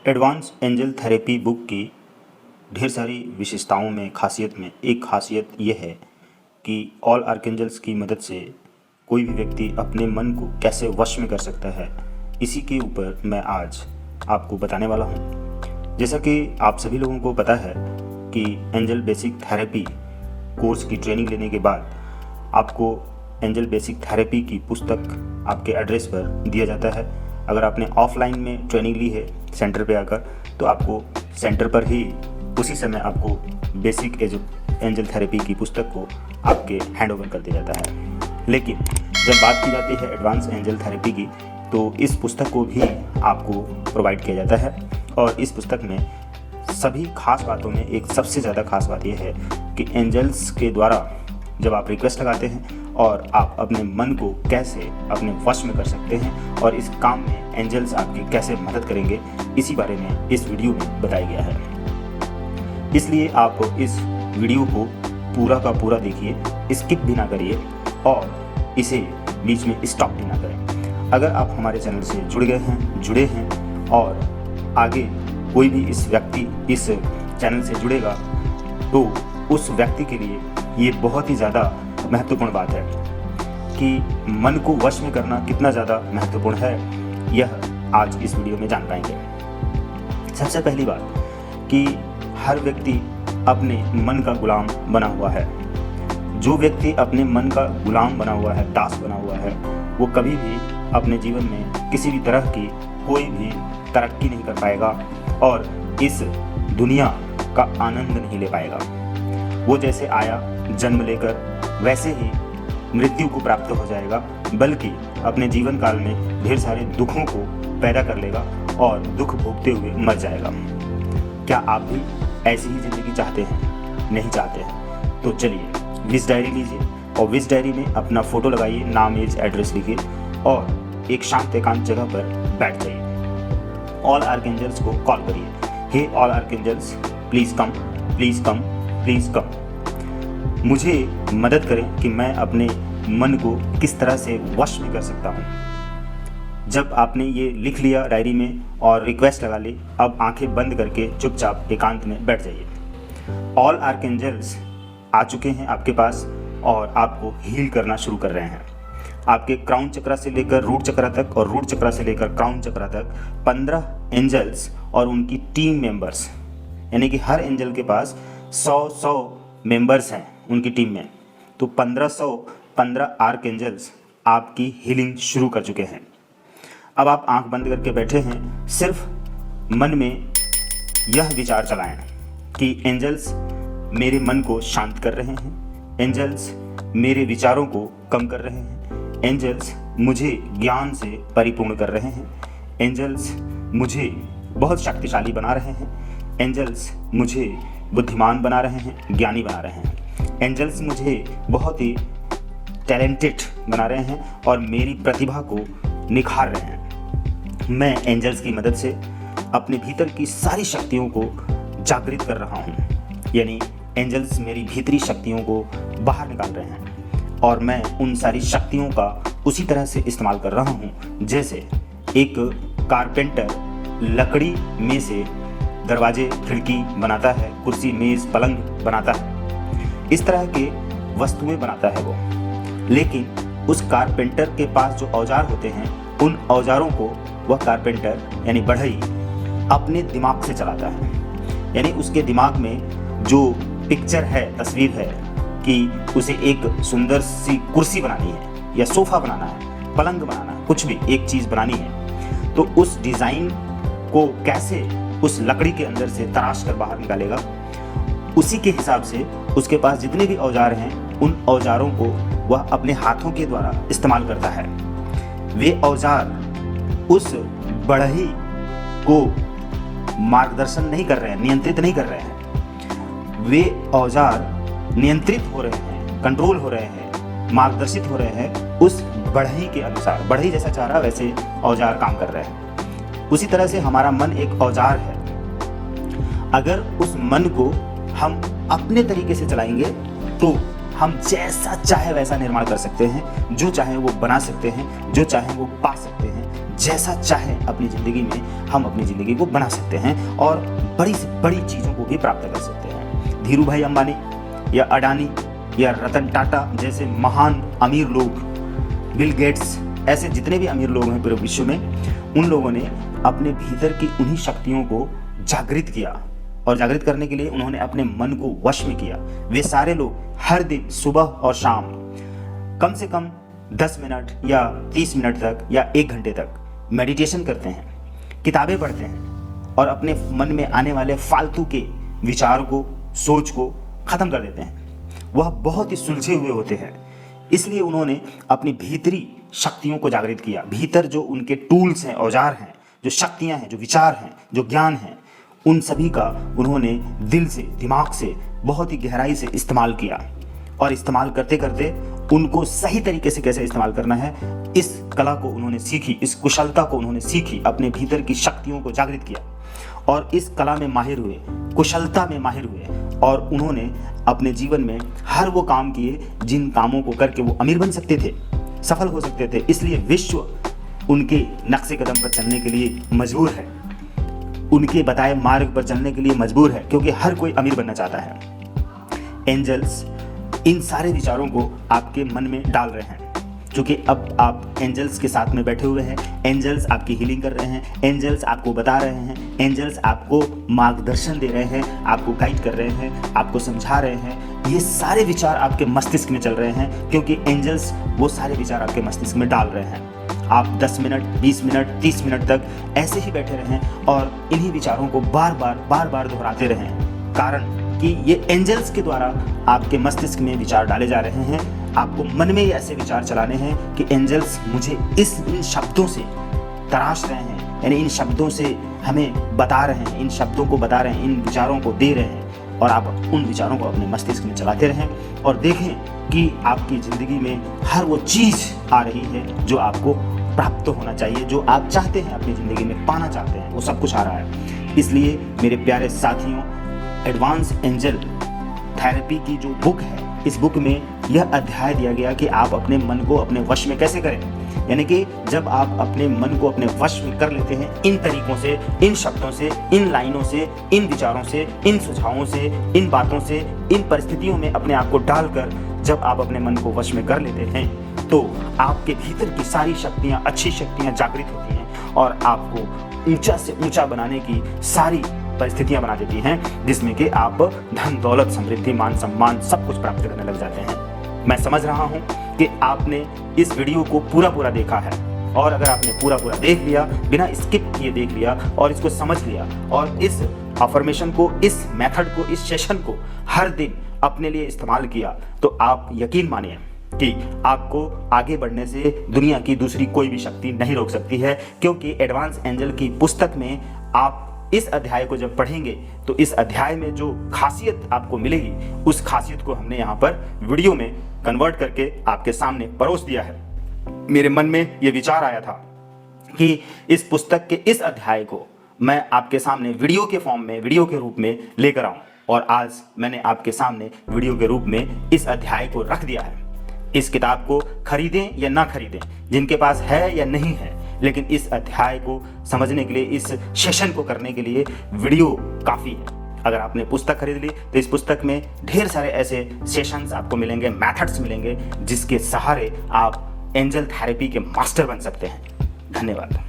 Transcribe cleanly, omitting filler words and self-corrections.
Advance angel therapy book की ढेर सारी विशेषताओं में खासियत में एक खासियत ये है कि ऑल आर्कएंजल्स की मदद से कोई भी व्यक्ति अपने मन को कैसे वश में कर सकता है, इसी के ऊपर मैं आज आपको बताने वाला हूँ। जैसा कि आप सभी लोगों को पता है कि एंजल बेसिक थेरेपी कोर्स की ट्रेनिंग लेने के बाद आपको एंजल बेसिक थेरेपी की पुस्तक आपके एड्रेस पर दिया जाता है। अगर आपने ऑफलाइन में ट्रेनिंग ली है सेंटर पे आकर, तो आपको सेंटर पर ही उसी समय आपको बेसिक एंजल थेरेपी की पुस्तक को आपके हैंड ओवर कर दिया जाता है। लेकिन जब बात की जाती है एडवांस एंजल थेरेपी की, तो इस पुस्तक को भी आपको प्रोवाइड किया जाता है। और इस पुस्तक में सभी खास बातों में एक सबसे ज़्यादा खास बात यह है कि एंजल्स के द्वारा जब आप रिक्वेस्ट लगाते हैं और आप अपने मन को कैसे अपने वश में कर सकते हैं और इस काम में एंजल्स आपकी कैसे मदद करेंगे, इसी बारे में इस वीडियो में बताया गया है। इसलिए आप इस वीडियो को पूरा का पूरा देखिए, स्किप भी ना करिए और इसे बीच में स्टॉप भी ना करें। अगर आप हमारे चैनल से जुड़े हैं और आगे कोई भी इस चैनल से जुड़ेगा, तो उस व्यक्ति के लिए ये बहुत ही ज़्यादा महत्वपूर्ण बात है कि मन को वश में करना कितना ज़्यादा महत्वपूर्ण है, यह आज इस वीडियो में जान पाएंगे। सबसे पहली बात कि हर व्यक्ति अपने मन का गुलाम बना हुआ है। जो व्यक्ति अपने मन का गुलाम बना हुआ है, दास बना हुआ है, वो कभी भी अपने जीवन में किसी भी तरह की कोई भी तरक्की नहीं कर पाएगा और इस दुनिया का आनंद नहीं ले पाएगा। वो जैसे आया जन्म लेकर, वैसे ही मृत्यु को प्राप्त हो जाएगा, बल्कि अपने जीवन काल में ढेर सारे दुखों को पैदा कर लेगा और दुख भोगते हुए मर जाएगा। क्या आप भी ऐसी ही ज़िंदगी चाहते हैं? नहीं चाहते हैं तो चलिए विश डायरी लीजिए और विश डायरी में अपना फ़ोटो लगाइए, नाम, एज, एड्रेस लिखिए और एक शांत एकांत जगह पर बैठ जाइए। ऑल आर्कएंजल्स को कॉल करिए, hey all archangels, please come, please come, please come. मुझे मदद करें कि मैं अपने मन को किस तरह से वश में कर सकता हूँ। जब आपने ये लिख लिया डायरी में और रिक्वेस्ट लगा ली, अब आंखें बंद करके चुपचाप एकांत में बैठ जाइए। ऑल आर्कएंजल्स आ चुके हैं आपके पास और आपको हील करना शुरू कर रहे हैं। आपके क्राउन चक्रा से लेकर रूट चक्रा तक और रूट चक्रा से लेकर क्राउन चक्रा तक 15 एंजल्स और उनकी टीम मेंबर्स, यानी कि हर एंजल के पास 100 मेंबर्स हैं उनकी टीम में, तो 1515 आर्कएंजल्स आपकी हीलिंग शुरू कर चुके हैं। अब आप आंख बंद करके बैठे हैं, सिर्फ मन में यह विचार चलाएं कि एंजल्स मेरे मन को शांत कर रहे हैं, एंजल्स मेरे विचारों को कम कर रहे हैं, एंजल्स मुझे ज्ञान से परिपूर्ण कर रहे हैं, एंजल्स मुझे बहुत शक्तिशाली बना रहे हैं, एंजल्स मुझे बुद्धिमान बना रहे हैं, ज्ञानी बना रहे हैं, एंजल्स मुझे बहुत ही टैलेंटेड बना रहे हैं और मेरी प्रतिभा को निखार रहे हैं। मैं एंजल्स की मदद से अपने भीतर की सारी शक्तियों को जागृत कर रहा हूँ, यानी एंजल्स मेरी भीतरी शक्तियों को बाहर निकाल रहे हैं और मैं उन सारी शक्तियों का उसी तरह से इस्तेमाल कर रहा हूँ जैसे एक कारपेंटर लकड़ी में से दरवाजे, खिड़की बनाता है, कुर्सी, मेज़, पलंग बनाता है, इस तरह के वस्तुएं बनाता है वो। लेकिन उस कारपेंटर के पास जो औजार होते हैं, उन औजारों को वह कारपेंटर यानी बढ़ई अपने दिमाग से चलाता है। यानी उसके दिमाग में जो पिक्चर है, तस्वीर है कि उसे एक सुंदर सी कुर्सी बनानी है या सोफ़ा बनाना है, पलंग बनाना है, कुछ भी एक चीज़ बनानी है, तो उस डिज़ाइन को कैसे उस लकड़ी के अंदर से तराश कर बाहर निकालेगा, उसी के हिसाब से उसके पास जितने भी औजार हैं, उन औजारों को वह अपने हाथों के द्वारा इस्तेमाल करता है। वे औजार उस बढ़ई को मार्गदर्शन नहीं कर रहे हैं, नियंत्रित नहीं कर रहे हैं। वे औजार नियंत्रित हो रहे हैं, कंट्रोल हो रहे हैं, मार्गदर्शित हो रहे हैं उस बढ़ई के अनुसार। बढ़ई जैसा चाह रहा वैसे औजार काम कर रहे हैं। उसी तरह से हमारा मन एक औजार है। अगर उस मन को हम अपने तरीके से चलाएंगे तो हम जैसा चाहे वैसा निर्माण कर सकते हैं, जो चाहे वो बना सकते हैं, जो चाहे वो पा सकते हैं, जैसा चाहे अपनी ज़िंदगी में हम अपनी ज़िंदगी को बना सकते हैं और बड़ी से बड़ी चीज़ों को भी प्राप्त कर सकते हैं। धीरू भाई अंबानी या अडानी या रतन टाटा जैसे महान अमीर लोग, बिल गेट्स, ऐसे जितने भी अमीर लोग हैं पूरे विश्व में, उन लोगों ने अपने भीतर की उन्हीं शक्तियों को जागृत किया और जागृत करने के लिए उन्होंने अपने मन को वश में किया। वे सारे लोग हर दिन सुबह और शाम कम से कम 10 मिनट या 30 मिनट तक या 1 घंटे तक मेडिटेशन करते हैं, किताबें पढ़ते हैं और अपने मन में आने वाले फालतू के विचार को, सोच को ख़त्म कर देते हैं। वह बहुत ही सुलझे हुए होते हैं, इसलिए उन्होंने अपनी भीतरी शक्तियों को जागृत किया। भीतर जो उनके टूल्स हैं, औजार हैं, जो शक्तियां हैं, जो विचार हैं, जो ज्ञान है, उन सभी का उन्होंने दिल से, दिमाग से बहुत ही गहराई से इस्तेमाल किया और इस्तेमाल करते करते उनको सही तरीके से कैसे इस्तेमाल करना है, इस कला को उन्होंने सीखी, इस कुशलता को उन्होंने सीखी, अपने भीतर की शक्तियों को जागृत किया और इस कला में माहिर हुए, कुशलता में माहिर हुए और उन्होंने अपने जीवन में हर वो काम किए जिन कामों को करके वो अमीर बन सकते थे, सफल हो सकते थे। इसलिए विश्व उनके नक्शे कदम पर चलने के लिए मजबूर है, उनके बताए मार्ग पर चलने के लिए मजबूर है, क्योंकि हर कोई अमीर बनना चाहता है। एंजल्स इन सारे विचारों को आपके मन में डाल रहे हैं, क्योंकि अब आप एंजल्स के साथ में बैठे हुए हैं। एंजल्स आपकी हीलिंग कर रहे हैं, एंजल्स आपको बता रहे हैं, एंजल्स आपको मार्गदर्शन दे रहे हैं, आपको गाइड कर रहे हैं, आपको समझा रहे हैं। ये सारे विचार आपके मस्तिष्क में चल रहे हैं, क्योंकि एंजल्स वो सारे विचार आपके मस्तिष्क में डाल रहे हैं। आप 10 मिनट, 20 मिनट, 30 मिनट तक ऐसे ही बैठे रहें और इन्हीं विचारों को बार बार दोहराते रहें, कारण कि ये एंजल्स के द्वारा आपके मस्तिष्क में विचार डाले जा रहे हैं। आपको मन में ऐसे विचार चलाने हैं कि एंजल्स मुझे इन शब्दों से तराश रहे हैं, यानी इन शब्दों से हमें बता रहे हैं, इन शब्दों को बता रहे हैं, इन विचारों को दे रहे हैं और आप उन विचारों को अपने मस्तिष्क में चलाते रहें और देखें कि आपकी ज़िंदगी में हर वो चीज़ आ रही है जो आपको प्राप्त होना चाहिए, जो आप चाहते हैं अपनी ज़िंदगी में पाना चाहते हैं, वो सब कुछ आ रहा है। इसलिए मेरे प्यारे साथियों, एडवांस एंजल थेरेपी की जो बुक है, इस बुक में यह अध्याय दिया गया कि आप अपने मन को अपने वश में कैसे करें। यानी कि जब आप अपने मन को अपने वश में कर लेते हैं इन तरीकों से, इन शब्दों से, इन लाइनों से, इन विचारों से, इन सुझावों से, इन बातों से, इन परिस्थितियों में अपने आप को डालकर जब आप अपने मन को वश में कर लेते हैं तो आपके भीतर की सारी शक्तियाँ, अच्छी शक्तियाँ जागृत होती हैं और आपको ऊंचा से ऊंचा बनाने की सारी परिस्थितियां बना देती हैं, जिसमें कि आप धन, दौलत, समृद्धि, मान सम्मान सब कुछ प्राप्त करने लग जाते हैं। मैं समझ रहा हूं कि आपने इस वीडियो को पूरा देखा है और अगर आपने पूरा देख लिया, बिना स्किप किए देख लिया और इसको समझ लिया और इस अफर्मेशन को, इस मेथड को, इस सेशन को हर दिन अपने लिए इस्तेमाल किया, तो आप यकीन मानिए कि आपको आगे बढ़ने से दुनिया की दूसरी कोई भी शक्ति नहीं रोक सकती है, क्योंकि एडवांस एंजल की पुस्तक में आप इस अध्याय को जब पढ़ेंगे तो इस अध्याय में जो खासियत आपको मिलेगी, उस खासियत को हमने यहाँ पर वीडियो में कन्वर्ट करके आपके सामने परोस दिया है। मेरे मन में ये विचार आया था कि इस पुस्तक के इस अध्याय को मैं आपके सामने वीडियो के फॉर्म में, वीडियो के रूप में लेकर आऊं, और आज मैंने आपके सामने वीडियो के रूप में इस अध्याय को रख दिया है। इस किताब को खरीदें या ना खरीदें, जिनके पास है या नहीं है, लेकिन इस अध्याय को समझने के लिए, इस सेशन को करने के लिए वीडियो काफ़ी है। अगर आपने पुस्तक खरीद ली तो इस पुस्तक में ढेर सारे ऐसे सेशंस आपको मिलेंगे, मेथड्स मिलेंगे, जिसके सहारे आप एंजल थेरेपी के मास्टर बन सकते हैं। धन्यवाद।